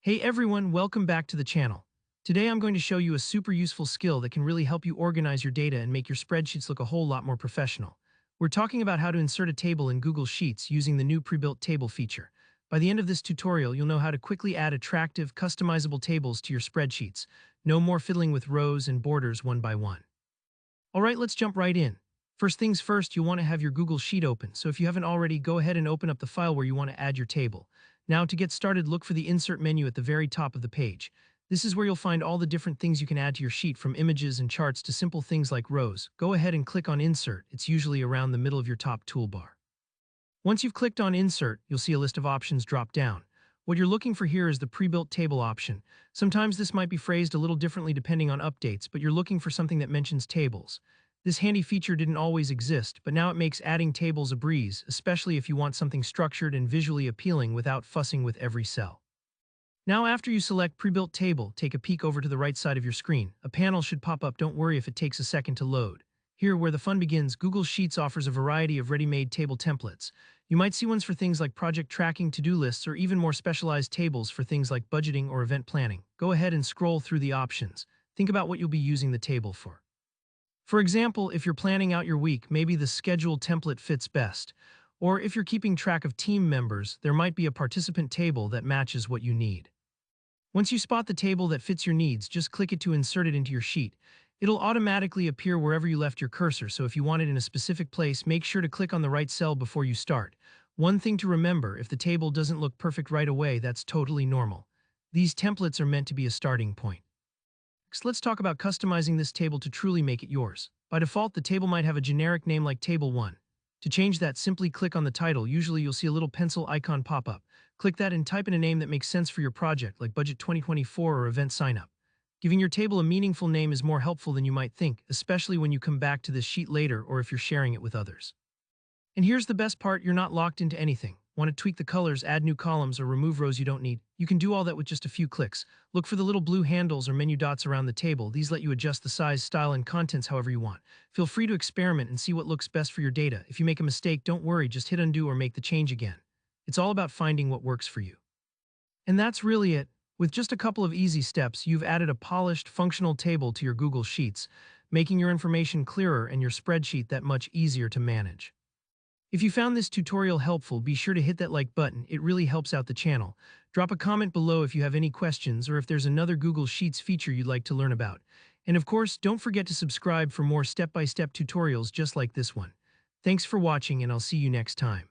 Hey everyone, welcome back to the channel. Today I'm going to show you a super useful skill that can really help you organize your data and make your spreadsheets look a whole lot more professional. We're talking about how to insert a table in Google Sheets using the new pre-built table feature. By the end of this tutorial, you'll know how to quickly add attractive, customizable tables to your spreadsheets. No more fiddling with rows and borders one by one. Alright, let's jump right in. First things first, you'll want to have your Google Sheet open, so if you haven't already, go ahead and open up the file where you want to add your table. Now, to get started, look for the Insert menu at the very top of the page. This is where you'll find all the different things you can add to your sheet, from images and charts to simple things like rows. Go ahead and click on Insert. It's usually around the middle of your top toolbar. Once you've clicked on Insert, you'll see a list of options drop down. What you're looking for here is the pre-built table option. Sometimes this might be phrased a little differently depending on updates, but you're looking for something that mentions tables. This handy feature didn't always exist, but now it makes adding tables a breeze, especially if you want something structured and visually appealing without fussing with every cell. Now, after you select Pre-Built Table, take a peek over to the right side of your screen. A panel should pop up. Don't worry if it takes a second to load. Here, where the fun begins, Google Sheets offers a variety of ready-made table templates. You might see ones for things like project tracking, to-do lists, or even more specialized tables for things like budgeting or event planning. Go ahead and scroll through the options. Think about what you'll be using the table for. For example, if you're planning out your week, maybe the schedule template fits best. Or if you're keeping track of team members, there might be a participant table that matches what you need. Once you spot the table that fits your needs, just click it to insert it into your sheet. It'll automatically appear wherever you left your cursor, so if you want it in a specific place, make sure to click on the right cell before you start. One thing to remember, if the table doesn't look perfect right away, that's totally normal. These templates are meant to be a starting point. Next, let's talk about customizing this table to truly make it yours. By default, the table might have a generic name like Table 1. To change that, simply click on the title. Usually you'll see a little pencil icon pop up. Click that and type in a name that makes sense for your project, like Budget 2024 or Event Sign-Up. Giving your table a meaningful name is more helpful than you might think, especially when you come back to this sheet later or if you're sharing it with others. And here's the best part, you're not locked into anything. Want to tweak the colors, add new columns, or remove rows you don't need? You can do all that with just a few clicks. Look for the little blue handles or menu dots around the table. These let you adjust the size, style, and contents however you want. Feel free to experiment and see what looks best for your data. If you make a mistake, don't worry, just hit undo or make the change again. It's all about finding what works for you. And that's really it. With just a couple of easy steps, you've added a polished, functional table to your Google Sheets, making your information clearer and your spreadsheet that much easier to manage. If you found this tutorial helpful, be sure to hit that like button. It really helps out the channel. Drop a comment below if you have any questions or if there's another Google Sheets feature you'd like to learn about. And of course, don't forget to subscribe for more step-by-step tutorials just like this one. Thanks for watching, and I'll see you next time.